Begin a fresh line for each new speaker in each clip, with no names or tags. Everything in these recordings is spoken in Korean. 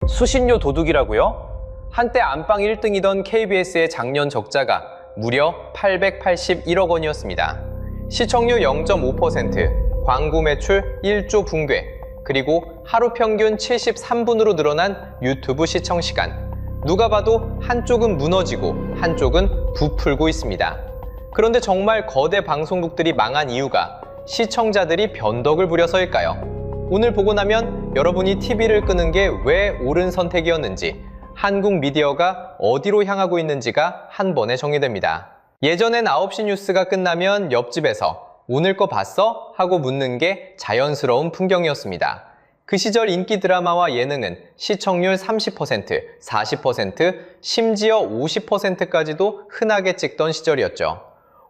수신료 도둑이라고요? 한때 안방 1등이던 KBS의 작년 적자가 무려 881억 원이었습니다. 시청률 0.5%, 광고 매출 1조 붕괴, 그리고 하루 평균 73분으로 늘어난 유튜브 시청 시간. 누가 봐도 한쪽은 무너지고 한쪽은 부풀고 있습니다. 그런데 정말 거대 방송국들이 망한 이유가 시청자들이 변덕을 부려서일까요? 오늘 보고 나면 여러분이 TV를 끄는 게 왜 옳은 선택이었는지, 한국 미디어가 어디로 향하고 있는지가 한 번에 정리됩니다. 예전엔 9시 뉴스가 끝나면 옆집에서 오늘 거 봤어? 하고 묻는 게 자연스러운 풍경이었습니다. 그 시절 인기 드라마와 예능은 시청률 30%, 40%, 심지어 50%까지도 흔하게 찍던 시절이었죠.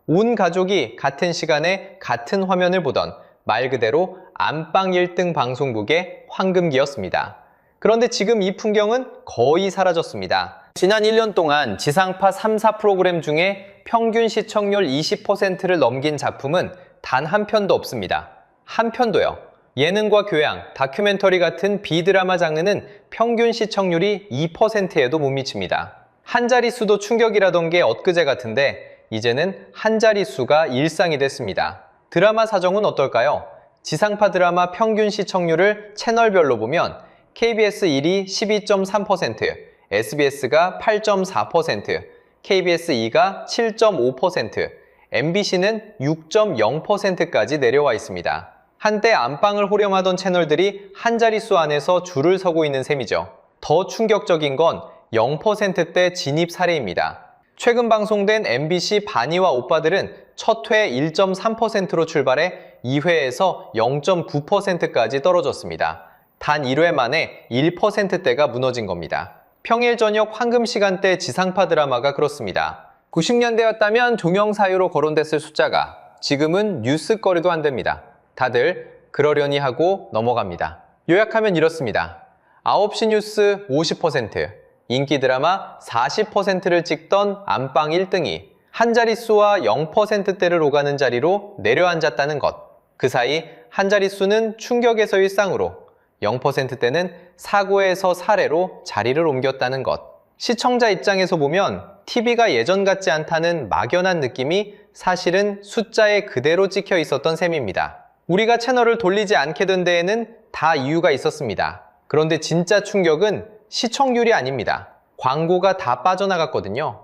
온 가족이 같은 시간에 같은 화면을 보던 말 그대로 안방 1등 방송국의 황금기였습니다. 그런데 지금 이 풍경은 거의 사라졌습니다. 지난 1년 동안 지상파 3사 프로그램 중에 평균 시청률 20%를 넘긴 작품은 단 한 편도 없습니다. 한 편도요. 예능과 교양, 다큐멘터리 같은 비드라마 장르는 평균 시청률이 2%에도 못 미칩니다. 한 자릿수도 충격이라던 게 엊그제 같은데 이제는 한 자릿수가 일상이 됐습니다. 드라마 사정은 어떨까요? 지상파 드라마 평균 시청률을 채널별로 보면 KBS 1위 12.3%, SBS가 8.4%, KBS 2가 7.5%, MBC는 6.0%까지 내려와 있습니다. 한때 안방을 호령하던 채널들이 한 자릿수 안에서 줄을 서고 있는 셈이죠. 더 충격적인 건 0%대 진입 사례입니다. 최근 방송된 MBC 바니와 오빠들은 첫 회 1.3%로 출발해 2회에서 0.9%까지 떨어졌습니다. 단 1회 만에 1%대가 무너진 겁니다. 평일 저녁 황금 시간대 지상파 드라마가 그렇습니다. 90년대였다면 종영사유로 거론됐을 숫자가 지금은 뉴스거리도 안 됩니다. 다들 그러려니 하고 넘어갑니다. 요약하면 이렇습니다. 9시 뉴스 50%, 인기 드라마 40%를 찍던 안방 1등이 한 자릿수와 0%대를 오가는 자리로 내려앉았다는 것. 그 사이 한 자릿수는 충격에서 일상으로, 0%대는 사고에서 사례로 자리를 옮겼다는 것. 시청자 입장에서 보면 TV가 예전 같지 않다는 막연한 느낌이 사실은 숫자에 그대로 찍혀 있었던 셈입니다. 우리가 채널을 돌리지 않게 된 데에는 다 이유가 있었습니다. 그런데 진짜 충격은 시청률이 아닙니다. 광고가 다 빠져나갔거든요.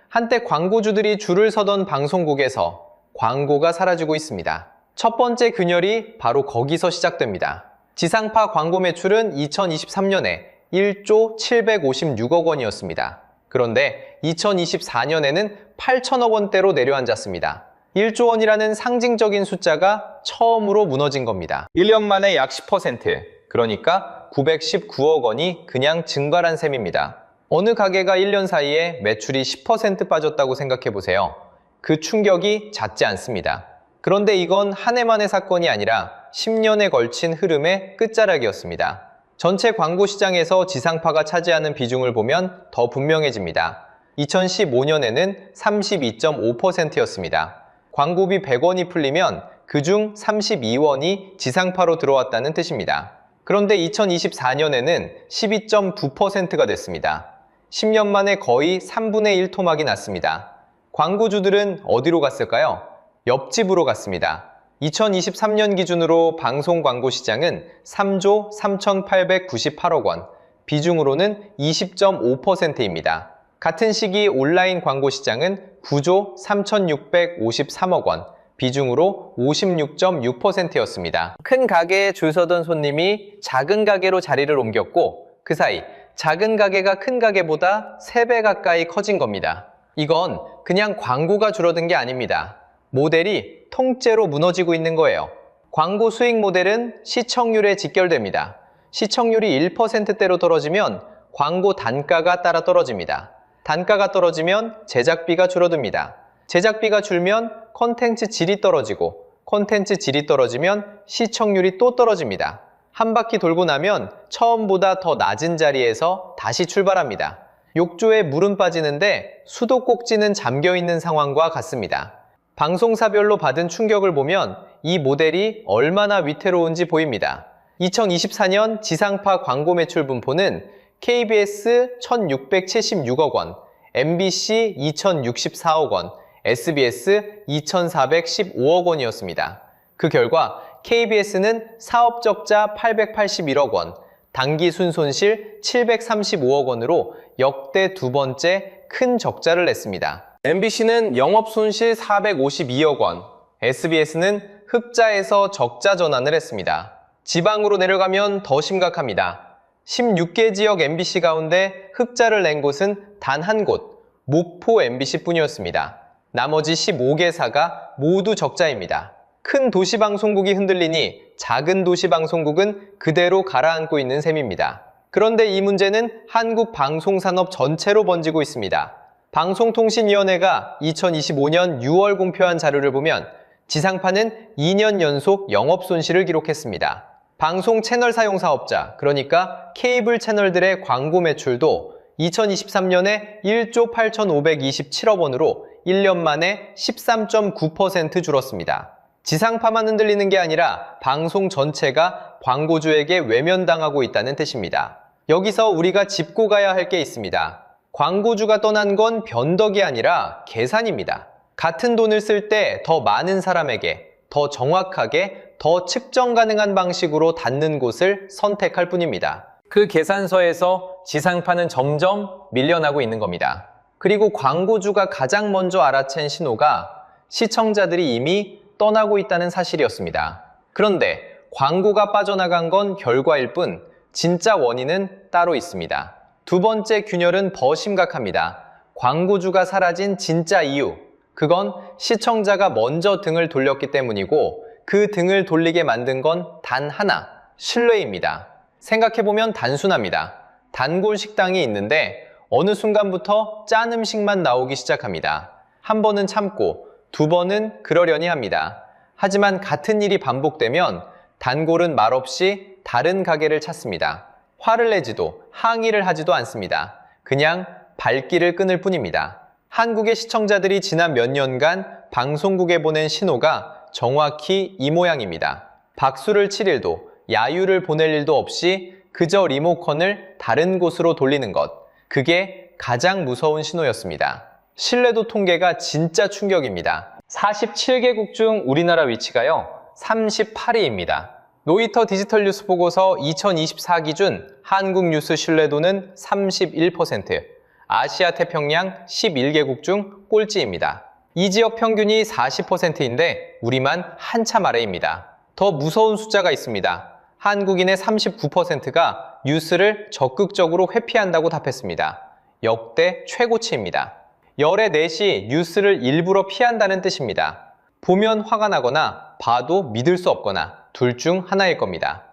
한때 광고주들이 줄을 서던 방송국에서 광고가 사라지고 있습니다. 첫 번째 균열이 바로 거기서 시작됩니다. 지상파 광고 매출은 2023년에 1조 756억 원이었습니다. 그런데 2024년에는 8천억 원대로 내려앉았습니다. 1조 원이라는 상징적인 숫자가 처음으로 무너진 겁니다. 1년 만에 약 10%, 그러니까 919억 원이 그냥 증발한 셈입니다. 어느 가게가 1년 사이에 매출이 10% 빠졌다고 생각해 보세요. 그 충격이 잦지 않습니다. 그런데 이건 한 해만의 사건이 아니라 10년에 걸친 흐름의 끝자락이었습니다. 전체 광고 시장에서 지상파가 차지하는 비중을 보면 더 분명해집니다. 2015년에는 32.5%였습니다. 광고비 100원이 풀리면 그중 32원이 지상파로 들어왔다는 뜻입니다. 그런데 2024년에는 12.9%가 됐습니다. 10년 만에 거의 3분의 1 토막이 났습니다. 광고주들은 어디로 갔을까요? 옆집으로 갔습니다. 2023년 기준으로 방송 광고 시장은 3조 3,898억 원, 비중으로는 20.5%입니다. 같은 시기 온라인 광고 시장은 9조 3,653억 원, 비중으로 56.6%였습니다. 큰 가게에 줄 서던 손님이 작은 가게로 자리를 옮겼고 그 사이 작은 가게가 큰 가게보다 3배 가까이 커진 겁니다. 이건 그냥 광고가 줄어든 게 아닙니다. 모델이 통째로 무너지고 있는 거예요. 광고 수익 모델은 시청률에 직결됩니다. 시청률이 1%대로 떨어지면 광고 단가가 따라 떨어집니다. 단가가 떨어지면 제작비가 줄어듭니다. 제작비가 줄면 콘텐츠 질이 떨어지고 콘텐츠 질이 떨어지면 시청률이 또 떨어집니다. 한 바퀴 돌고 나면 처음보다 더 낮은 자리에서 다시 출발합니다. 욕조에 물은 빠지는데 수도꼭지는 잠겨있는 상황과 같습니다. 방송사별로 받은 충격을 보면 이 모델이 얼마나 위태로운지 보입니다. 2024년 지상파 광고 매출 분포는 KBS 1,676억 원, MBC 2,064억 원, SBS 2,415억 원이었습니다. 그 결과 KBS는 사업적자 881억 원, 당기순손실 735억 원으로 역대 두 번째 큰 적자를 냈습니다. MBC는 영업손실 452억 원, SBS는 흑자에서 적자 전환을 했습니다. 지방으로 내려가면 더 심각합니다. 16개 지역 MBC 가운데 흑자를 낸 곳은 단 한 곳, 목포 MBC뿐이었습니다. 나머지 15개사가 모두 적자입니다. 큰 도시방송국이 흔들리니 작은 도시방송국은 그대로 가라앉고 있는 셈입니다. 그런데 이 문제는 한국 방송산업 전체로 번지고 있습니다. 방송통신위원회가 2025년 6월 공표한 자료를 보면 지상파는 2년 연속 영업손실을 기록했습니다. 방송 채널 사용 사업자, 그러니까 케이블 채널들의 광고 매출도 2023년에 1조 8,527억 원으로 1년 만에 13.9% 줄었습니다. 지상파만 흔들리는 게 아니라 방송 전체가 광고주에게 외면당하고 있다는 뜻입니다. 여기서 우리가 짚고 가야 할 게 있습니다. 광고주가 떠난 건 변덕이 아니라 계산입니다. 같은 돈을 쓸 때 더 많은 사람에게, 더 정확하게, 더 측정 가능한 방식으로 닿는 곳을 선택할 뿐입니다. 그 계산서에서 지상파는 점점 밀려나고 있는 겁니다. 그리고 광고주가 가장 먼저 알아챈 신호가 시청자들이 이미 떠나고 있다는 사실이었습니다. 그런데 광고가 빠져나간 건 결과일 뿐 진짜 원인은 따로 있습니다. 두 번째 균열은 더 심각합니다. 광고주가 사라진 진짜 이유, 그건 시청자가 먼저 등을 돌렸기 때문이고 그 등을 돌리게 만든 건 단 하나, 신뢰입니다. 생각해보면 단순합니다. 단골 식당이 있는데 어느 순간부터 짠 음식만 나오기 시작합니다. 한 번은 참고 두 번은 그러려니 합니다. 하지만 같은 일이 반복되면 단골은 말없이 다른 가게를 찾습니다. 화를 내지도 항의를 하지도 않습니다. 그냥 발길을 끊을 뿐입니다. 한국의 시청자들이 지난 몇 년간 방송국에 보낸 신호가 정확히 이 모양입니다. 박수를 칠 일도 야유를 보낼 일도 없이 그저 리모컨을 다른 곳으로 돌리는 것. 그게 가장 무서운 신호였습니다. 신뢰도 통계가 진짜 충격입니다. 47개국 중 우리나라 위치가요, 38위입니다. 로이터 디지털 뉴스 보고서 2024 기준 한국 뉴스 신뢰도는 31%, 아시아 태평양 11개국 중 꼴찌입니다. 이 지역 평균이 40%인데 우리만 한참 아래입니다. 더 무서운 숫자가 있습니다. 한국인의 39%가 뉴스를 적극적으로 회피한다고 답했습니다. 역대 최고치입니다. 열의 넷이 뉴스를 일부러 피한다는 뜻입니다. 보면 화가 나거나 봐도 믿을 수 없거나 둘 중 하나일 겁니다.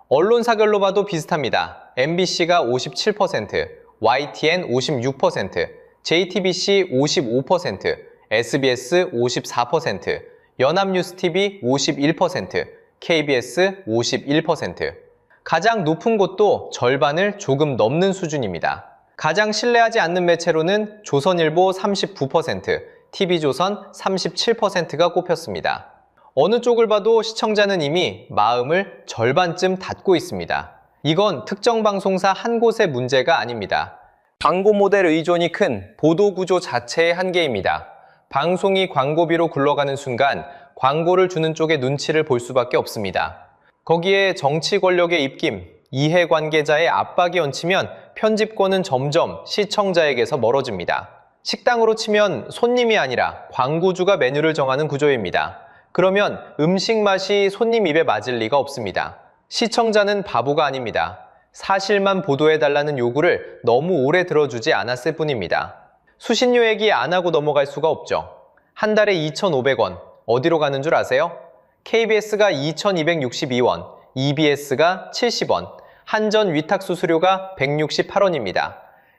언론사별로 봐도 비슷합니다. MBC가 57%, YTN 56%, JTBC 55%, SBS 54%, 연합뉴스TV 51%, KBS 51%. 가장 높은 곳도 절반을 조금 넘는 수준입니다. 가장 신뢰하지 않는 매체로는 조선일보 39%, TV조선 37%가 꼽혔습니다. 어느 쪽을 봐도 시청자는 이미 마음을 절반쯤 닫고 있습니다. 이건 특정 방송사 한 곳의 문제가 아닙니다. 광고 모델 의존이 큰 보도 구조 자체의 한계입니다. 방송이 광고비로 굴러가는 순간 광고를 주는 쪽의 눈치를 볼 수밖에 없습니다. 거기에 정치 권력의 입김, 이해관계자의 압박이 얹히면 편집권은 점점 시청자에게서 멀어집니다. 식당으로 치면 손님이 아니라 광고주가 메뉴를 정하는 구조입니다. 그러면 음식 맛이 손님 입에 맞을 리가 없습니다. 시청자는 바보가 아닙니다. 사실만 보도해달라는 요구를 너무 오래 들어주지 않았을 뿐입니다. 수신료 얘기 안 하고 넘어갈 수가 없죠. 한 달에 2,500원, 어디로 가는 줄 아세요? KBS가 2,262원, EBS가 70원, 한전 위탁 수수료가 168원입니다.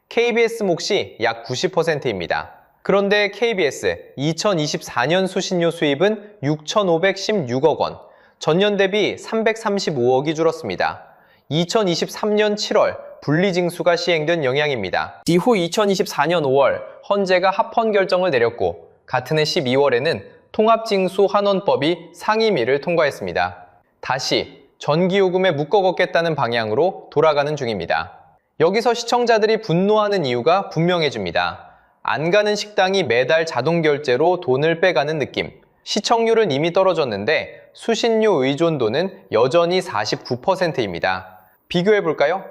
KBS 몫이 약 90%입니다. 그런데 KBS 2024년 수신료 수입은 6,516억 원, 전년 대비 335억이 줄었습니다. 2023년 7월 분리징수가 시행된 영향입니다. 이후 2024년 5월 헌재가 합헌 결정을 내렸고 같은 해 12월에는 통합징수환원법이 상임위를 통과했습니다. 다시 전기요금에 묶어 걷겠다는 방향으로 돌아가는 중입니다. 여기서 시청자들이 분노하는 이유가 분명해집니다. 안 가는 식당이 매달 자동 결제로 돈을 빼가는 느낌. 시청률은 이미 떨어졌는데 수신료 의존도는 여전히 49%입니다. 비교해볼까요?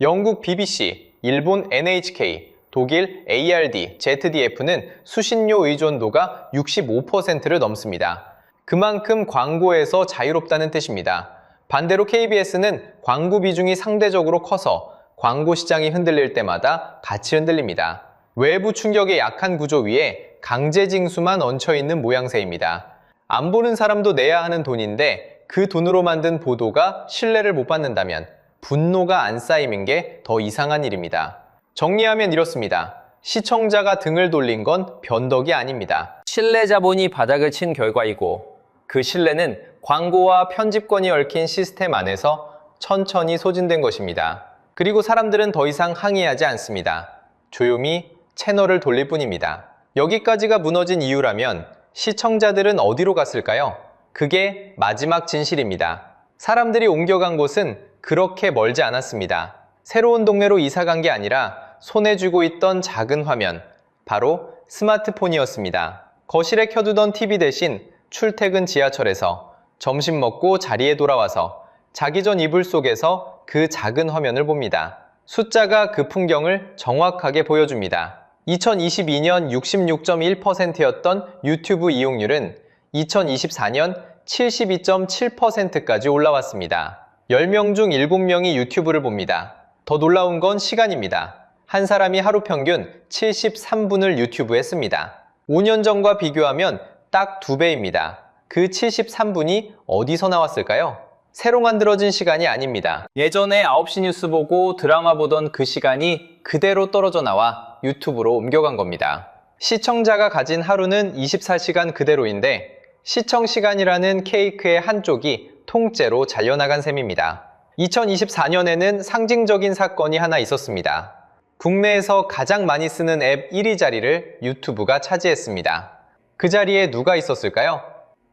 영국 BBC, 일본 NHK, 독일 ARD, ZDF는 수신료 의존도가 65%를 넘습니다. 그만큼 광고에서 자유롭다는 뜻입니다. 반대로 KBS는 광고 비중이 상대적으로 커서 광고 시장이 흔들릴 때마다 같이 흔들립니다. 외부 충격에 약한 구조 위에 강제 징수만 얹혀있는 모양새입니다. 안 보는 사람도 내야 하는 돈인데 그 돈으로 만든 보도가 신뢰를 못 받는다면 분노가 안 쌓이는 게 더 이상한 일입니다. 정리하면 이렇습니다. 시청자가 등을 돌린 건 변덕이 아닙니다.
신뢰 자본이 바닥을 친 결과이고
그 신뢰는 광고와 편집권이 얽힌 시스템 안에서 천천히 소진된 것입니다. 그리고 사람들은 더 이상 항의하지 않습니다. 조용히 채널을 돌릴 뿐입니다. 여기까지가 무너진 이유라면 시청자들은 어디로 갔을까요? 그게 마지막 진실입니다. 사람들이 옮겨간 곳은 그렇게 멀지 않았습니다. 새로운 동네로 이사간 게 아니라 손에 쥐고 있던 작은 화면, 바로 스마트폰이었습니다. 거실에 켜두던 TV 대신 출퇴근 지하철에서 점심 먹고 자리에 돌아와서 자기 전 이불 속에서 그 작은 화면을 봅니다. 숫자가 그 풍경을 정확하게 보여줍니다. 2022년 66.1%였던 유튜브 이용률은 2024년 72.7%까지 올라왔습니다. 10명 중 7명이 유튜브를 봅니다. 더 놀라운 건 시간입니다. 한 사람이 하루 평균 73분을 유튜브에 씁니다. 5년 전과 비교하면 딱 2배입니다. 그 73분이 어디서 나왔을까요? 새로 만들어진 시간이 아닙니다.
예전에 9시 뉴스 보고 드라마 보던 그 시간이 그대로 떨어져 나와 유튜브로 옮겨간 겁니다.
시청자가 가진 하루는 24시간 그대로인데 시청 시간이라는 케이크의 한쪽이 통째로 잘려나간 셈입니다. 2024년에는 상징적인 사건이 하나 있었습니다. 국내에서 가장 많이 쓰는 앱 1위 자리를 유튜브가 차지했습니다. 그 자리에 누가 있었을까요?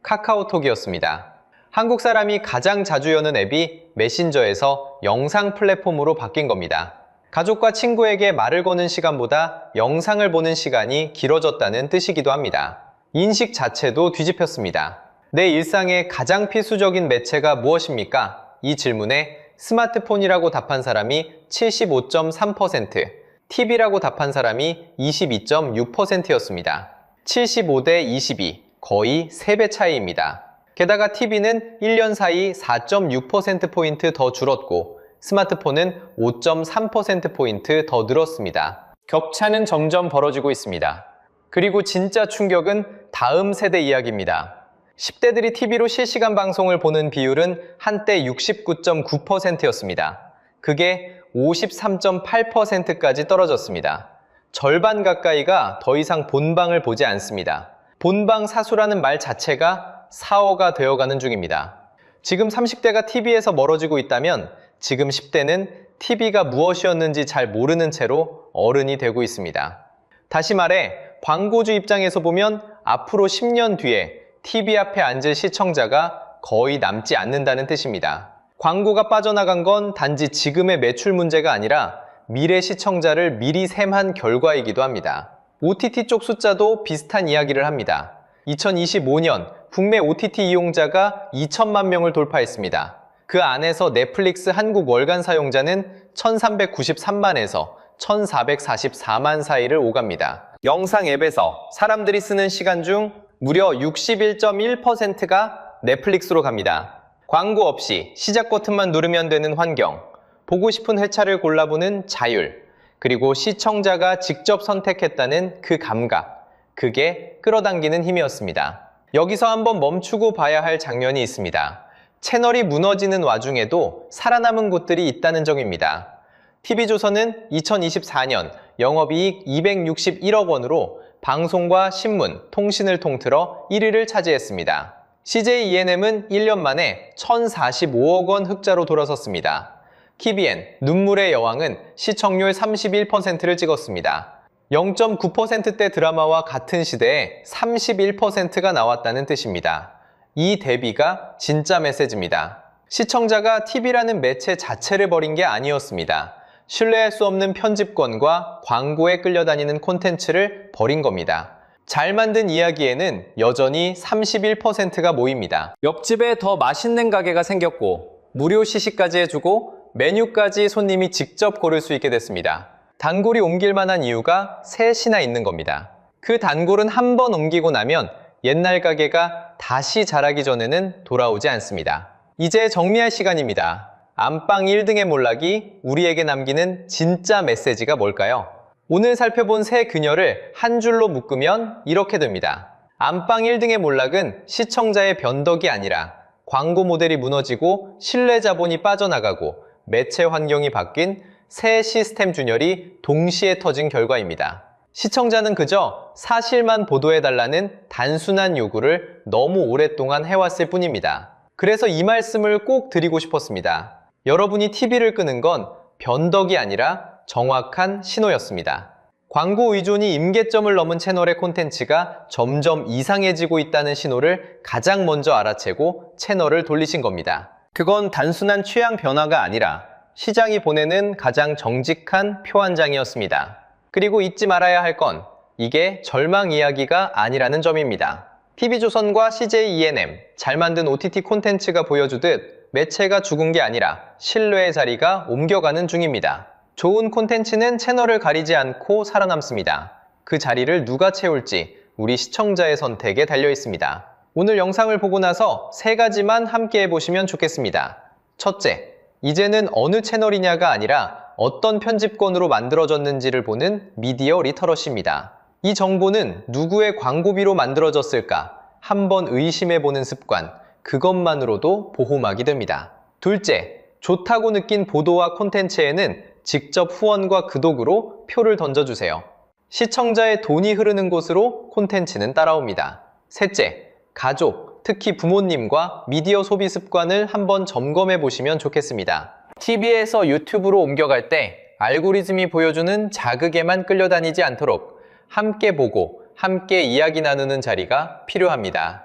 카카오톡이었습니다. 한국 사람이 가장 자주 여는 앱이 메신저에서 영상 플랫폼으로 바뀐 겁니다. 가족과 친구에게 말을 거는 시간보다 영상을 보는 시간이 길어졌다는 뜻이기도 합니다. 인식 자체도 뒤집혔습니다. 내 일상의 가장 필수적인 매체가 무엇입니까? 이 질문에 스마트폰이라고 답한 사람이 75.3%, TV라고 답한 사람이 22.6%였습니다. 75대 22, 거의 3배 차이입니다. 게다가 TV는 1년 사이 4.6%포인트 더 줄었고 스마트폰은 5.3%포인트 더 늘었습니다. 격차는 점점 벌어지고 있습니다. 그리고 진짜 충격은 다음 세대 이야기입니다. 10대들이 TV로 실시간 방송을 보는 비율은 한때 69.9%였습니다. 그게 53.8%까지 떨어졌습니다. 절반 가까이가 더 이상 본방을 보지 않습니다. 본방 사수라는 말 자체가 사어가 되어가는 중입니다. 지금 30대가 TV에서 멀어지고 있다면 지금 10대는 TV가 무엇이었는지 잘 모르는 채로 어른이 되고 있습니다. 다시 말해 광고주 입장에서 보면 앞으로 10년 뒤에 TV 앞에 앉을 시청자가 거의 남지 않는다는 뜻입니다. 광고가 빠져나간 건 단지 지금의 매출 문제가 아니라 미래 시청자를 미리 셈한 결과이기도 합니다. OTT 쪽 숫자도 비슷한 이야기를 합니다. 2025년 국내 OTT 이용자가 2천만 명을 돌파했습니다. 그 안에서 넷플릭스 한국 월간 사용자는 1393만에서 1444만 사이를 오갑니다. 영상 앱에서 사람들이 쓰는 시간 중 무려 61.1%가 넷플릭스로 갑니다. 광고 없이 시작 버튼만 누르면 되는 환경, 보고 싶은 회차를 골라보는 자율, 그리고 시청자가 직접 선택했다는 그 감각, 그게 끌어당기는 힘이었습니다. 여기서 한번 멈추고 봐야 할 장면이 있습니다. 채널이 무너지는 와중에도 살아남은 곳들이 있다는 점입니다. TV조선은 2024년 영업이익 261억 원으로 방송과 신문, 통신을 통틀어 1위를 차지했습니다. CJ ENM은 1년 만에 1,045억 원 흑자로 돌아섰습니다. KBN, 눈물의 여왕은 시청률 31%를 찍었습니다. 0.9%대 드라마와 같은 시대에 31%가 나왔다는 뜻입니다. 이 대비가 진짜 메시지입니다. 시청자가 TV라는 매체 자체를 버린 게 아니었습니다. 신뢰할 수 없는 편집권과 광고에 끌려다니는 콘텐츠를 버린 겁니다. 잘 만든 이야기에는 여전히 31%가 모입니다.
옆집에 더 맛있는 가게가 생겼고 무료 시식까지 해주고 메뉴까지 손님이 직접 고를 수 있게 됐습니다.
단골이 옮길 만한 이유가 셋이나 있는 겁니다. 그 단골은 한 번 옮기고 나면 옛날 가게가 다시 자라기 전에는 돌아오지 않습니다. 이제 정리할 시간입니다. 안방 1등의 몰락이 우리에게 남기는 진짜 메시지가 뭘까요? 오늘 살펴본 세 그녀를 한 줄로 묶으면 이렇게 됩니다. 안방 1등의 몰락은 시청자의 변덕이 아니라 광고 모델이 무너지고 신뢰 자본이 빠져나가고 매체 환경이 바뀐 새 시스템 준열이 동시에 터진 결과입니다. 시청자는 그저 사실만 보도해달라는 단순한 요구를 너무 오랫동안 해왔을 뿐입니다. 그래서 이 말씀을 꼭 드리고 싶었습니다. 여러분이 TV를 끄는 건 변덕이 아니라 정확한 신호였습니다. 광고 의존이 임계점을 넘은 채널의 콘텐츠가 점점 이상해지고 있다는 신호를 가장 먼저 알아채고 채널을 돌리신 겁니다. 그건 단순한 취향 변화가 아니라 시장이 보내는 가장 정직한 표 한 장이었습니다. 그리고 잊지 말아야 할 건 이게 절망 이야기가 아니라는 점입니다. TV조선과 CJ ENM, 잘 만든 OTT 콘텐츠가 보여주듯 매체가 죽은 게 아니라 신뢰의 자리가 옮겨가는 중입니다. 좋은 콘텐츠는 채널을 가리지 않고 살아남습니다. 그 자리를 누가 채울지 우리 시청자의 선택에 달려 있습니다. 오늘 영상을 보고 나서 세 가지만 함께 해보시면 좋겠습니다. 첫째, 이제는 어느 채널이냐가 아니라 어떤 편집권으로 만들어졌는지를 보는 미디어 리터러시입니다. 이 정보는 누구의 광고비로 만들어졌을까 한번 의심해보는 습관, 그것만으로도 보호막이 됩니다. 둘째, 좋다고 느낀 보도와 콘텐츠에는 직접 후원과 구독으로 표를 던져주세요. 시청자의 돈이 흐르는 곳으로 콘텐츠는 따라옵니다. 셋째, 가족, 특히 부모님과 미디어 소비 습관을 한번 점검해 보시면 좋겠습니다. TV에서 유튜브로 옮겨갈 때 알고리즘이 보여주는 자극에만 끌려다니지 않도록 함께 보고 함께 이야기 나누는 자리가 필요합니다.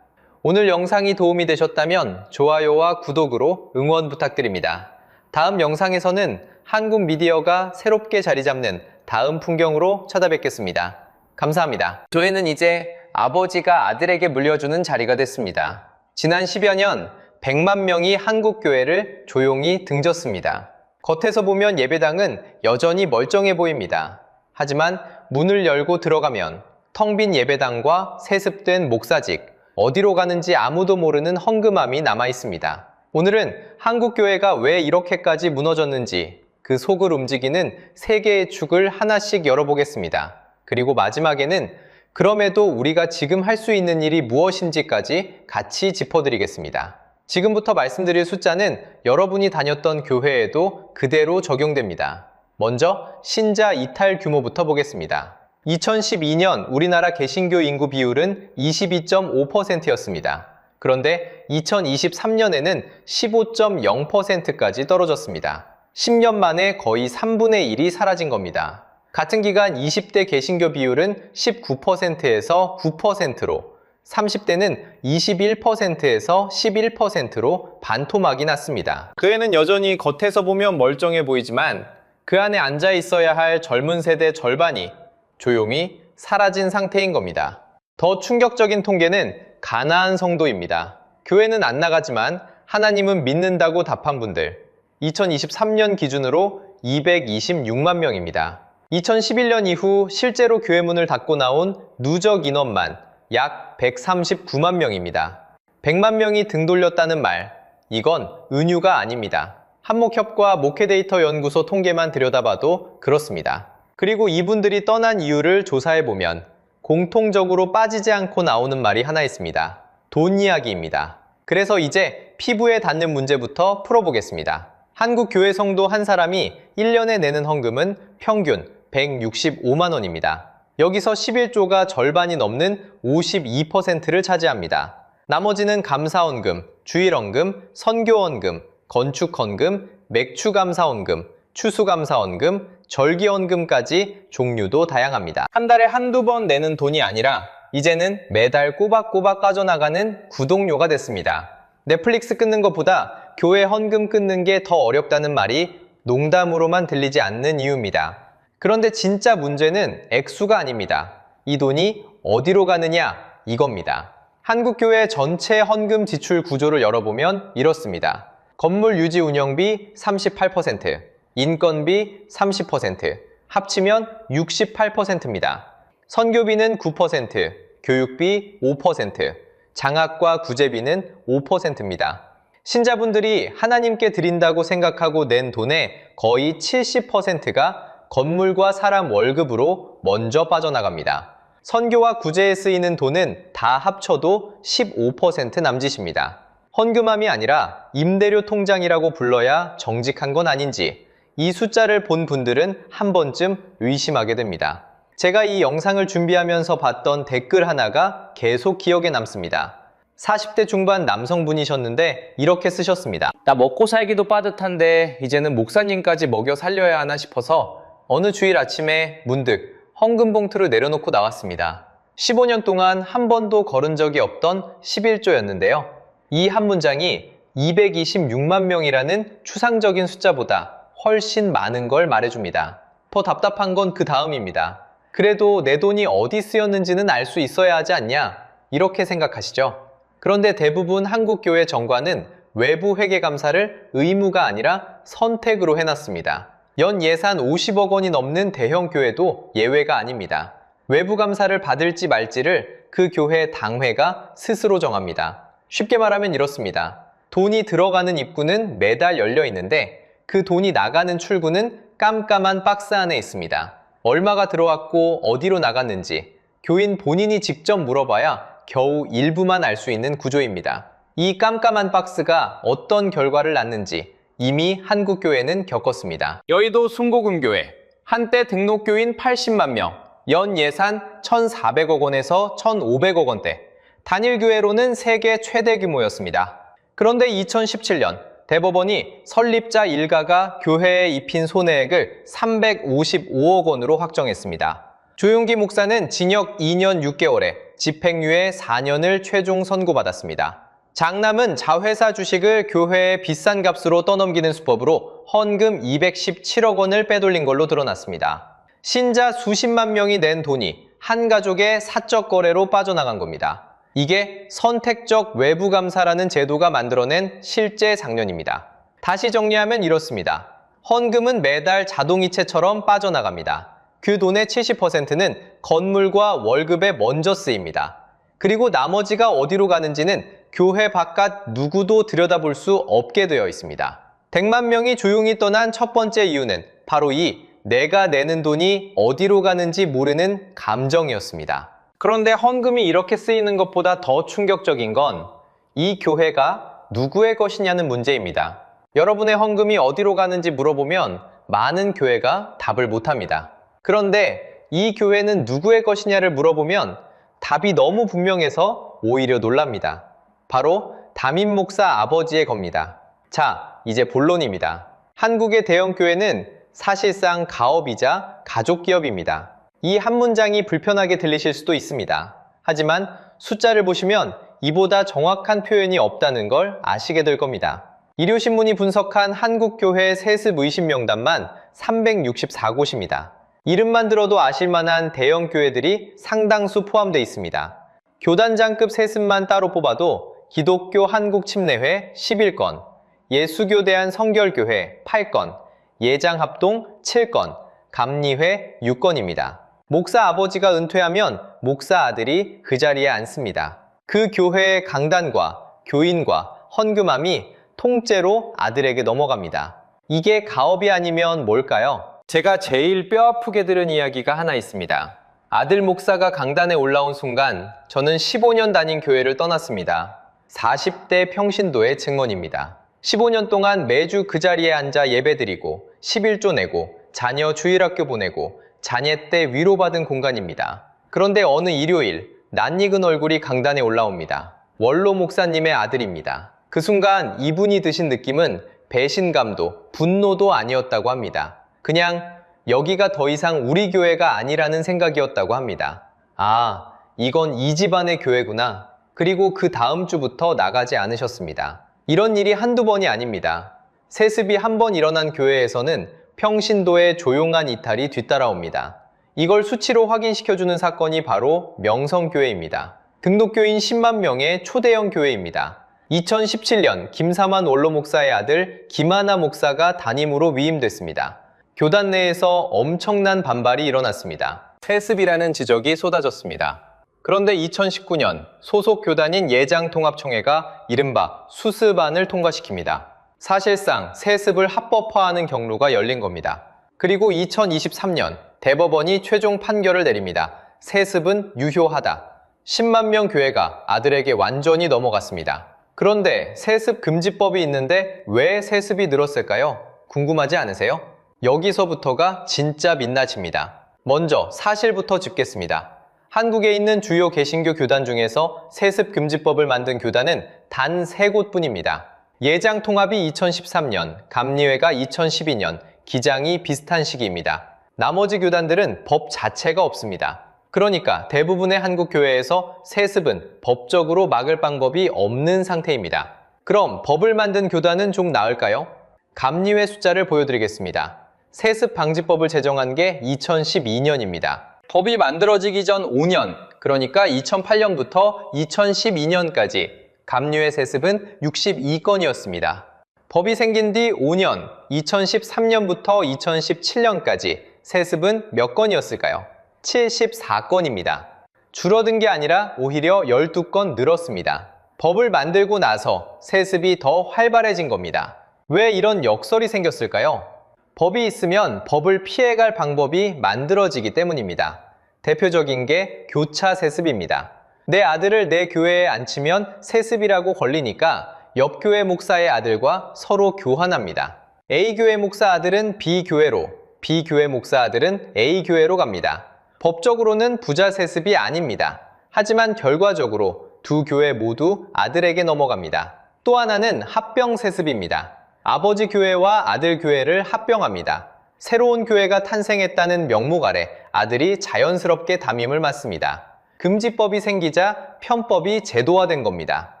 오늘 영상이 도움이 되셨다면 좋아요와 구독으로 응원 부탁드립니다. 다음 영상에서는 한국 미디어가 새롭게 자리 잡는 다음 풍경으로 찾아뵙겠습니다. 감사합니다. 저희는 이제 아버지가 아들에게 물려주는 자리가 됐습니다. 지난 10여 년 100만 명이 한국 교회를 조용히 등졌습니다. 겉에서 보면 예배당은 여전히 멀쩡해 보입니다. 하지만 문을 열고 들어가면 텅 빈 예배당과 세습된 목사직, 어디로 가는지 아무도 모르는 헝금함이 남아 있습니다. 오늘은 한국 교회가 왜 이렇게까지 무너졌는지 그 속을 움직이는 세 개의 축을 하나씩 열어보겠습니다. 그리고 마지막에는 그럼에도 우리가 지금 할 수 있는 일이 무엇인지까지 같이 짚어드리겠습니다. 지금부터 말씀드릴 숫자는 여러분이 다녔던 교회에도 그대로 적용됩니다. 먼저 신자 이탈 규모부터 보겠습니다. 2012년 우리나라 개신교 인구 비율은 22.5%였습니다. 그런데 2023년에는 15.0%까지 떨어졌습니다. 10년 만에 거의 3분의 1이 사라진 겁니다. 같은 기간 20대 개신교 비율은 19%에서 9%로, 30대는 21%에서 11%로 반토막이 났습니다. 그 애는 여전히 겉에서 보면 멀쩡해 보이지만 그 안에 앉아 있어야 할 젊은 세대 절반이 조용히 사라진 상태인 겁니다. 더 충격적인 통계는 가나안 성도입니다. 교회는 안 나가지만 하나님은 믿는다고 답한 분들, 2023년 기준으로 226만 명입니다. 2011년 이후 실제로 교회 문을 닫고 나온 누적 인원만 약 139만 명입니다. 100만 명이 등 돌렸다는 말, 이건 은유가 아닙니다. 한목협과 목회데이터 연구소 통계만 들여다봐도 그렇습니다. 그리고 이분들이 떠난 이유를 조사해보면 공통적으로 빠지지 않고 나오는 말이 하나 있습니다. 돈 이야기입니다. 그래서 이제 피부에 닿는 문제부터 풀어보겠습니다. 한국 교회 성도 한 사람이 1년에 내는 헌금은 평균 165만 원입니다. 여기서 11조가 절반이 넘는 52%를 차지합니다. 나머지는 감사헌금, 주일헌금, 선교헌금, 건축헌금, 맥추감사헌금, 추수감사헌금, 절기헌금까지 종류도 다양합니다. 한 달에 한두 번 내는 돈이 아니라 이제는 매달 꼬박꼬박 빠져나가는 구독료가 됐습니다. 넷플릭스 끊는 것보다 교회 헌금 끊는 게 더 어렵다는 말이 농담으로만 들리지 않는 이유입니다. 그런데 진짜 문제는 액수가 아닙니다. 이 돈이 어디로 가느냐 이겁니다. 한국교회 전체 헌금 지출 구조를 열어보면 이렇습니다. 건물 유지 운영비 38%, 인건비 30%, 합치면 68%입니다. 선교비는 9%, 교육비 5%, 장학과 구제비는 5%입니다. 신자분들이 하나님께 드린다고 생각하고 낸 돈의 거의 70%가 건물과 사람 월급으로 먼저 빠져나갑니다. 선교와 구제에 쓰이는 돈은 다 합쳐도 15% 남짓입니다. 헌금함이 아니라 임대료 통장이라고 불러야 정직한 건 아닌지 이 숫자를 본 분들은 한 번쯤 의심하게 됩니다. 제가 이 영상을 준비하면서 봤던 댓글 하나가 계속 기억에 남습니다. 40대 중반 남성분이셨는데 이렇게 쓰셨습니다.
나 먹고 살기도 빠듯한데 이제는 목사님까지 먹여 살려야 하나 싶어서 어느 주일 아침에 문득 헌금 봉투를 내려놓고 나왔습니다. 15년 동안 한 번도 걸은 적이 없던 11조였는데요. 이 한 문장이 226만 명이라는 추상적인 숫자보다 훨씬 많은 걸 말해줍니다. 더 답답한 건 그 다음입니다. 그래도 내 돈이 어디 쓰였는지는 알 수 있어야 하지 않냐? 이렇게 생각하시죠? 그런데 대부분 한국교회 정관은 외부 회계감사를 의무가 아니라 선택으로 해놨습니다. 연 예산 50억 원이 넘는 대형 교회도 예외가 아닙니다. 외부 감사를 받을지 말지를 그 교회 당회가 스스로 정합니다. 쉽게 말하면 이렇습니다. 돈이 들어가는 입구는 매달 열려 있는데 그 돈이 나가는 출구는 깜깜한 박스 안에 있습니다. 얼마가 들어왔고 어디로 나갔는지 교인 본인이 직접 물어봐야 겨우 일부만 알 수 있는 구조입니다. 이 깜깜한 박스가 어떤 결과를 낳는지 이미 한국교회는 겪었습니다. 여의도 순복음교회 한때 등록교인 80만 명, 연 예산 1,400억 원에서 1,500억 원대, 단일교회로는 세계 최대 규모였습니다. 그런데 2017년 대법원이 설립자 일가가 교회에 입힌 손해액을 355억 원으로 확정했습니다. 조용기 목사는 징역 2년 6개월에 집행유예 4년을 최종 선고받았습니다. 장남은 자회사 주식을 교회에 비싼 값으로 떠넘기는 수법으로 헌금 217억 원을 빼돌린 걸로 드러났습니다. 신자 수십만 명이 낸 돈이 한 가족의 사적 거래로 빠져나간 겁니다. 이게 선택적 외부 감사라는 제도가 만들어낸 실제 장면입니다. 다시 정리하면 이렇습니다. 헌금은 매달 자동이체처럼 빠져나갑니다. 그 돈의 70%는 건물과 월급에 먼저 쓰입니다. 그리고 나머지가 어디로 가는지는 교회 바깥 누구도 들여다볼 수 없게 되어 있습니다. 100만 명이 조용히 떠난 첫 번째 이유는 바로 이 내가 내는 돈이 어디로 가는지 모르는 감정이었습니다. 그런데 헌금이 이렇게 쓰이는 것보다 더 충격적인 건 이 교회가 누구의 것이냐는 문제입니다. 여러분의 헌금이 어디로 가는지 물어보면 많은 교회가 답을 못합니다. 그런데 이 교회는 누구의 것이냐를 물어보면 답이 너무 분명해서 오히려 놀랍니다. 바로 담임 목사 아버지의 겁니다. 자, 이제 본론입니다. 한국의 대형 교회는 사실상 가업이자 가족기업입니다. 이 한 문장이 불편하게 들리실 수도 있습니다. 하지만 숫자를 보시면 이보다 정확한 표현이 없다는 걸 아시게 될 겁니다. 일요신문이 분석한 한국교회 세습 의심 명단만 364곳입니다. 이름만 들어도 아실만한 대형 교회들이 상당수 포함되어 있습니다. 교단장급 세습만 따로 뽑아도 기독교 한국침례회 11건, 예수교대한 성결교회 8건, 예장합동 7건, 감리회 6건입니다. 목사 아버지가 은퇴하면 목사 아들이 그 자리에 앉습니다. 그 교회의 강단과 교인과 헌금함이 통째로 아들에게 넘어갑니다. 이게 가업이 아니면 뭘까요? 제가 제일 뼈아프게 들은 이야기가 하나 있습니다. 아들 목사가 강단에 올라온 순간 저는 15년 다닌 교회를 떠났습니다. 40대 평신도의 증언입니다. 15년 동안 매주 그 자리에 앉아 예배드리고 11조 내고 자녀 주일학교 보내고 자녀 때 위로받은 공간입니다. 그런데 어느 일요일 낯익은 얼굴이 강단에 올라옵니다. 원로 목사님의 아들입니다. 그 순간 이분이 드신 느낌은 배신감도 분노도 아니었다고 합니다. 그냥 여기가 더 이상 우리 교회가 아니라는 생각이었다고 합니다. 아, 이건 이 집안의 교회구나. 그리고 그 다음 주부터 나가지 않으셨습니다. 이런 일이 한두 번이 아닙니다.
세습이 한 번 일어난 교회에서는 평신도의 조용한 이탈이 뒤따라옵니다. 이걸 수치로 확인시켜주는 사건이 바로 명성교회입니다. 등록교인 10만 명의 초대형 교회입니다. 2017년 김삼환 원로 목사의 아들 김하나 목사가 담임으로 위임됐습니다. 교단 내에서 엄청난 반발이 일어났습니다. 세습이라는 지적이 쏟아졌습니다. 그런데 2019년 소속 교단인 예장통합총회가 이른바 수습안을 통과시킵니다. 사실상 세습을 합법화하는 경로가 열린 겁니다. 그리고 2023년 대법원이 최종 판결을 내립니다. 세습은 유효하다. 10만 명 교회가 아들에게 완전히 넘어갔습니다. 그런데 세습 금지법이 있는데 왜 세습이 늘었을까요? 궁금하지 않으세요? 여기서부터가 진짜 민낯입니다. 먼저 사실부터 짚겠습니다. 한국에 있는 주요 개신교 교단 중에서 세습 금지법을 만든 교단은 단 3곳뿐입니다. 예장통합이 2013년, 감리회가 2012년, 기장이 비슷한 시기입니다. 나머지 교단들은 법 자체가 없습니다. 그러니까 대부분의 한국 교회에서 세습은 법적으로 막을 방법이 없는 상태입니다. 그럼 법을 만든 교단은 좀 나을까요? 감리회 숫자를 보여드리겠습니다. 세습 방지법을 제정한 게 2012년입니다. 법이 만들어지기 전 5년, 그러니까 2008년부터 2012년까지 감리회 세습은 62건이었습니다. 법이 생긴 뒤 5년, 2013년부터 2017년까지 세습은 몇 건이었을까요? 74건입니다. 줄어든 게 아니라 오히려 12건 늘었습니다. 법을 만들고 나서 세습이 더 활발해진 겁니다. 왜 이런 역설이 생겼을까요? 법이 있으면 법을 피해갈 방법이 만들어지기 때문입니다. 대표적인 게 교차 세습입니다. 내 아들을 내 교회에 앉히면 세습이라고 걸리니까 옆 교회 목사의 아들과 서로 교환합니다. A교회 목사 아들은 B교회로, B교회 목사 아들은 A교회로 갑니다. 법적으로는 부자 세습이 아닙니다. 하지만 결과적으로 두 교회 모두 아들에게 넘어갑니다. 또 하나는 합병 세습입니다. 아버지 교회와 아들 교회를 합병합니다. 새로운 교회가 탄생했다는 명목 아래 아들이 자연스럽게 담임을 맡습니다. 금지법이 생기자 편법이 제도화된 겁니다.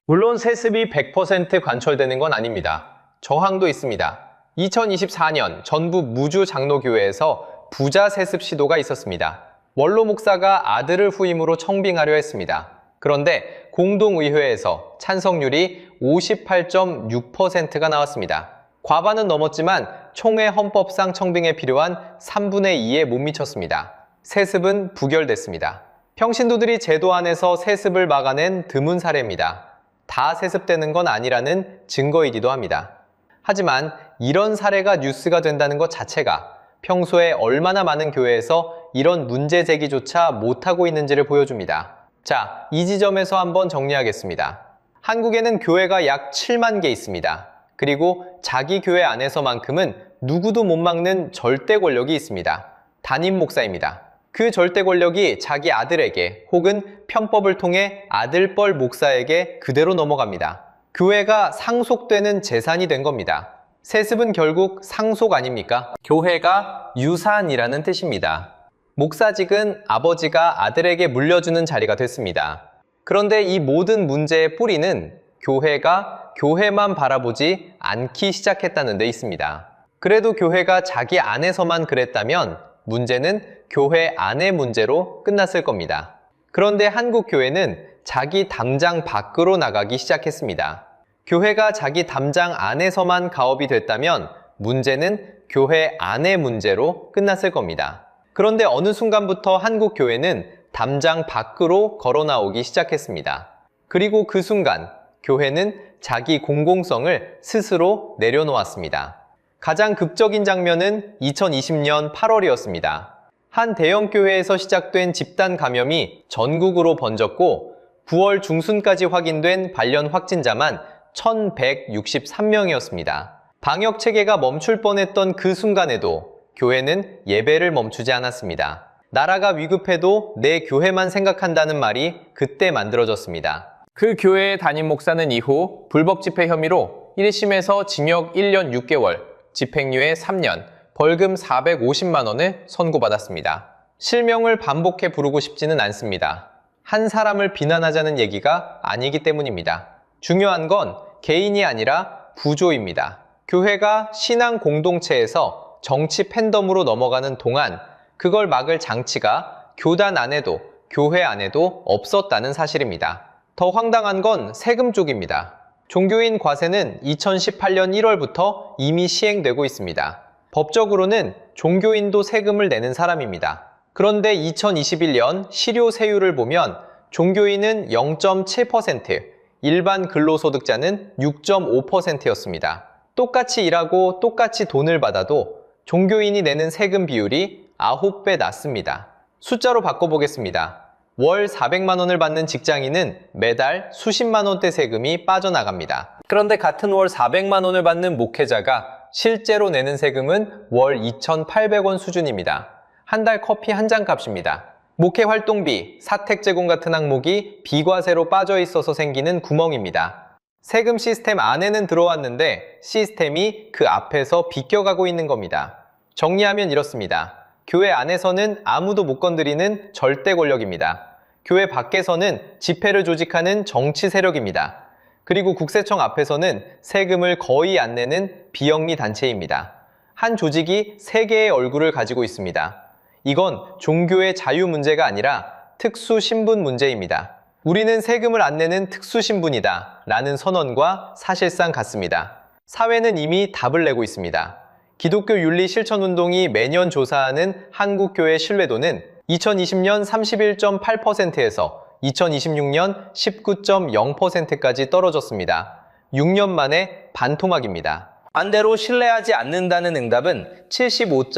물론 세습이 100% 관철되는 건 아닙니다. 저항도 있습니다. 2024년 전북 무주 장로교회에서 부자 세습 시도가 있었습니다. 원로 목사가 아들을 후임으로 청빙하려 했습니다. 그런데 공동의회에서 찬성률이 58.6%가 나왔습니다. 과반은 넘었지만 총회 헌법상 청빙에 필요한 3분의 2에 못 미쳤습니다. 세습은 부결됐습니다. 평신도들이 제도 안에서 세습을 막아낸 드문 사례입니다. 다 세습되는 건 아니라는 증거이기도 합니다. 하지만 이런 사례가 뉴스가 된다는 것 자체가 평소에 얼마나 많은 교회에서 이런 문제 제기조차 못하고 있는지를 보여줍니다. 자, 이 지점에서 한번 정리하겠습니다. 한국에는 교회가 약 7만 개 있습니다. 그리고 자기 교회 안에서만큼은 누구도 못 막는 절대 권력이 있습니다. 담임 목사입니다. 그 절대 권력이 자기 아들에게 혹은 편법을 통해 아들뻘 목사에게 그대로 넘어갑니다. 교회가 상속되는 재산이 된 겁니다. 세습은 결국 상속 아닙니까? 교회가 유산이라는 뜻입니다. 목사직은 아버지가 아들에게 물려주는 자리가 됐습니다. 그런데 이 모든 문제의 뿌리는 교회가 교회만 바라보지 않기 시작했다는 데 있습니다. 그래도 교회가 자기 안에서만 그랬다면 문제는 교회 안의 문제로 끝났을 겁니다. 그런데 한국 교회는 자기 담장 밖으로 나가기 시작했습니다. 교회가 자기 담장 안에서만 가업이 됐다면 문제는 교회 안의 문제로 끝났을 겁니다. 그런데 어느 순간부터 한국 교회는 담장 밖으로 걸어 나오기 시작했습니다. 그리고 그 순간 교회는 자기 공공성을 스스로 내려놓았습니다. 가장 극적인 장면은 2020년 8월이었습니다. 한 대형 교회에서 시작된 집단 감염이 전국으로 번졌고 9월 중순까지 확인된 발련 확진자만 1,163명이었습니다. 방역 체계가 멈출 뻔했던 그 순간에도 교회는 예배를 멈추지 않았습니다. 나라가 위급해도 내 교회만 생각한다는 말이 그때 만들어졌습니다. 그 교회의 담임 목사는 이후 불법 집회 혐의로 1심에서 징역 1년 6개월, 집행유예 3년, 벌금 450만 원을 선고받았습니다. 실명을 반복해 부르고 싶지는 않습니다. 한 사람을 비난하자는 얘기가 아니기 때문입니다. 중요한 건 개인이 아니라 구조입니다. 교회가 신앙 공동체에서 정치 팬덤으로 넘어가는 동안 그걸 막을 장치가 교단 안에도 교회 안에도 없었다는 사실입니다. 더 황당한 건 세금 쪽입니다. 종교인 과세는 2018년 1월부터 이미 시행되고 있습니다. 법적으로는 종교인도 세금을 내는 사람입니다. 그런데 2021년 실효세율을 보면 종교인은 0.7%, 일반 근로소득자는 6.5%였습니다. 똑같이 일하고 똑같이 돈을 받아도 종교인이 내는 세금 비율이 9배 낮습니다. 숫자로 바꿔보겠습니다. 월 400만 원을 받는 직장인은 매달 수십만 원대 세금이 빠져나갑니다. 그런데 같은 월 400만 원을 받는 목회자가 실제로 내는 세금은 월 2,800원 수준입니다. 한 달 커피 한 잔 값입니다. 목회 활동비, 사택 제공 같은 항목이 비과세로 빠져 있어서 생기는 구멍입니다. 세금 시스템 안에는 들어왔는데 시스템이 그 앞에서 비껴가고 있는 겁니다. 정리하면 이렇습니다. 교회 안에서는 아무도 못 건드리는 절대 권력입니다. 교회 밖에서는 집회를 조직하는 정치 세력입니다. 그리고 국세청 앞에서는 세금을 거의 안 내는 비영리 단체입니다. 한 조직이 세 개의 얼굴을 가지고 있습니다. 이건 종교의 자유 문제가 아니라 특수 신분 문제입니다. 우리는 세금을 안 내는 특수 신분이다 라는 선언과 사실상 같습니다. 사회는 이미 답을 내고 있습니다. 기독교 윤리 실천 운동이 매년 조사하는 한국교회 신뢰도는 2020년 31.8%에서 2026년 19.0%까지 떨어졌습니다. 6년 만에 반토막입니다. 반대로 신뢰하지 않는다는 응답은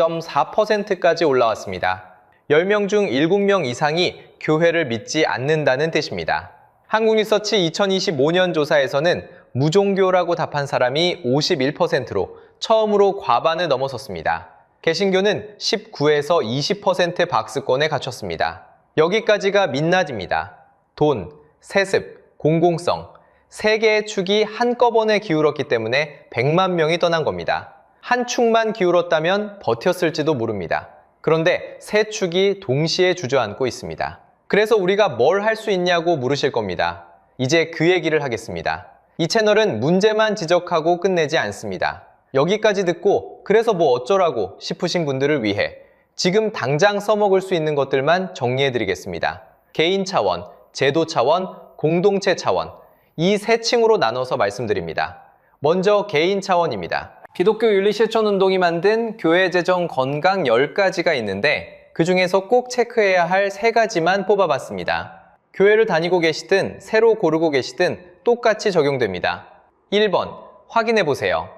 75.4%까지 올라왔습니다. 10명 중 7명 이상이 교회를 믿지 않는다는 뜻입니다. 한국리서치 2025년 조사에서는 무종교라고 답한 사람이 51%로 처음으로 과반을 넘어섰습니다. 개신교는 19에서 20% 박스권에 갇혔습니다. 여기까지가 민낯입니다. 돈, 세습, 공공성, 세 개의 축이 한꺼번에 기울었기 때문에 100만 명이 떠난 겁니다. 한 축만 기울었다면 버텼을지도 모릅니다. 그런데 세 축이 동시에 주저앉고 있습니다. 그래서 우리가 뭘 할 수 있냐고 물으실 겁니다. 이제 그 얘기를 하겠습니다. 이 채널은 문제만 지적하고 끝내지 않습니다. 여기까지 듣고 그래서 뭐 어쩌라고 싶으신 분들을 위해 지금 당장 써먹을 수 있는 것들만 정리해드리겠습니다. 개인 차원, 제도 차원, 공동체 차원 이 세 층으로 나눠서 말씀드립니다. 먼저 개인 차원입니다. 기독교 윤리실천운동이 만든 교회 재정 건강 10가지가 있는데 그 중에서 꼭 체크해야 할 3가지만 뽑아봤습니다. 교회를 다니고 계시든 새로 고르고 계시든 똑같이 적용됩니다. 1번, 확인해보세요.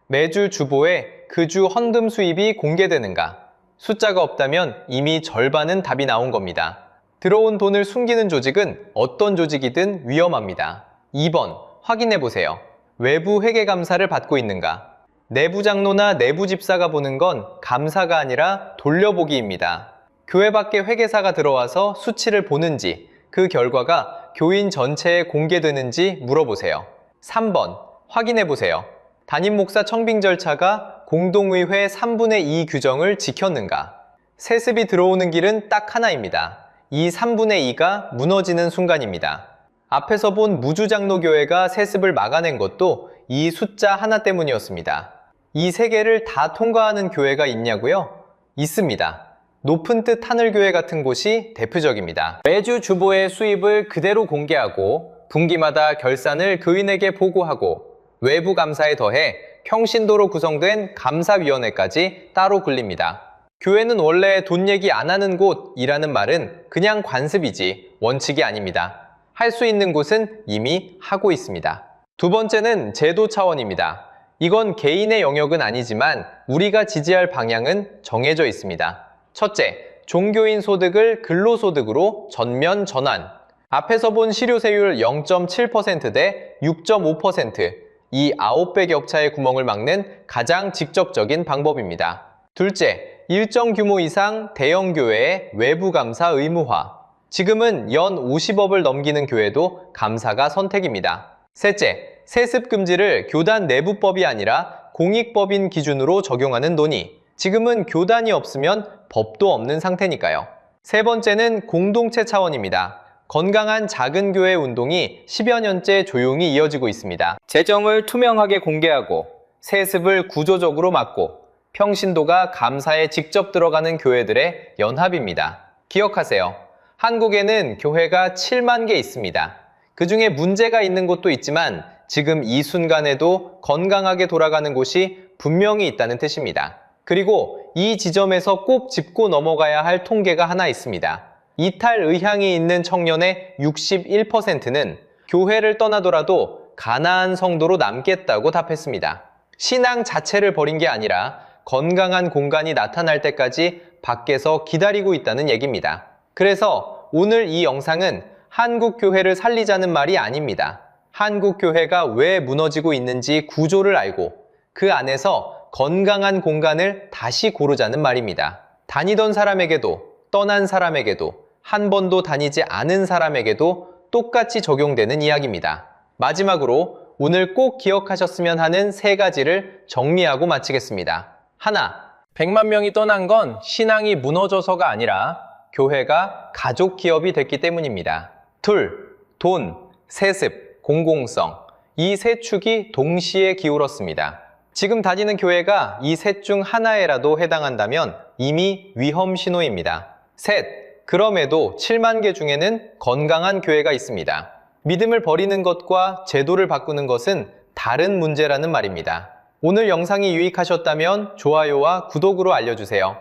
매주 주보에 그 주 헌금 수입이 공개되는가? 숫자가 없다면 이미 절반은 답이 나온 겁니다. 들어온 돈을 숨기는 조직은 어떤 조직이든 위험합니다. 2번, 확인해보세요. 외부 회계감사를 받고 있는가? 내부 장로나 내부 집사가 보는 건 감사가 아니라 돌려보기입니다. 교회 밖에 회계사가 들어와서 수치를 보는지, 그 결과가 교인 전체에 공개되는지 물어보세요. 3번, 확인해보세요. 담임 목사 청빙 절차가 공동의회 3분의 2 규정을 지켰는가? 세습이 들어오는 길은 딱 하나입니다. 이 3분의 2가 무너지는 순간입니다. 앞에서 본 무주장로교회가 세습을 막아낸 것도 이 숫자 하나 때문이었습니다. 이 세 개를 다 통과하는 교회가 있냐고요? 있습니다. 높은 뜻 하늘교회 같은 곳이 대표적입니다. 매주 주보의 수입을 그대로 공개하고 분기마다 결산을 교인에게 보고하고 외부 감사에 더해 평신도로 구성된 감사위원회까지 따로 굴립니다. 교회는 원래 돈 얘기 안 하는 곳이라는 말은 그냥 관습이지 원칙이 아닙니다. 할 수 있는 곳은 이미 하고 있습니다. 두 번째는 제도 차원입니다. 이건 개인의 영역은 아니지만 우리가 지지할 방향은 정해져 있습니다. 첫째, 종교인 소득을 근로소득으로 전면 전환. 앞에서 본 실효세율 0.7% 대 6.5%, 이 9배 격차의 구멍을 막는 가장 직접적인 방법입니다. 둘째, 일정 규모 이상 대형 교회의 외부 감사 의무화. 지금은 연 50억을 넘기는 교회도 감사가 선택입니다. 셋째, 세습 금지를 교단 내부법이 아니라 공익법인 기준으로 적용하는 논의. 지금은 교단이 없으면 법도 없는 상태니까요. 세 번째는 공동체 차원입니다. 건강한 작은 교회 운동이 10여 년째 조용히 이어지고 있습니다. 재정을 투명하게 공개하고 세습을 구조적으로 막고 평신도가 감사에 직접 들어가는 교회들의 연합입니다. 기억하세요. 한국에는 교회가 7만 개 있습니다. 그 중에 문제가 있는 곳도 있지만 지금 이 순간에도 건강하게 돌아가는 곳이 분명히 있다는 뜻입니다. 그리고 이 지점에서 꼭 짚고 넘어가야 할 통계가 하나 있습니다. 이탈 의향이 있는 청년의 61%는 교회를 떠나더라도 가나안 성도로 남겠다고 답했습니다. 신앙 자체를 버린 게 아니라 건강한 공간이 나타날 때까지 밖에서 기다리고 있다는 얘기입니다. 그래서 오늘 이 영상은 한국 교회를 살리자는 말이 아닙니다. 한국 교회가 왜 무너지고 있는지 구조를 알고 그 안에서 건강한 공간을 다시 고르자는 말입니다. 다니던 사람에게도 떠난 사람에게도 한 번도 다니지 않은 사람에게도 똑같이 적용되는 이야기입니다. 마지막으로 오늘 꼭 기억하셨으면 하는 3가지를 정리하고 마치겠습니다. 하나, 100만 명이 떠난 건 신앙이 무너져서가 아니라 교회가 가족 기업이 됐기 때문입니다. 둘, 돈, 세습, 공공성. 이 세 축이 동시에 기울었습니다. 지금 다니는 교회가 이 셋 중 하나에라도 해당한다면 이미 위험 신호입니다. 셋, 그럼에도 7만 개 중에는 건강한 교회가 있습니다. 믿음을 버리는 것과 제도를 바꾸는 것은 다른 문제라는 말입니다. 오늘 영상이 유익하셨다면 좋아요와 구독으로 알려주세요.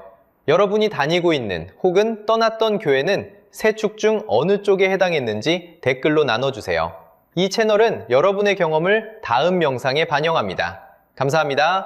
여러분이 다니고 있는 혹은 떠났던 교회는 세 축 중 어느 쪽에 해당했는지 댓글로 나눠주세요. 이 채널은 여러분의 경험을 다음 영상에 반영합니다. 감사합니다.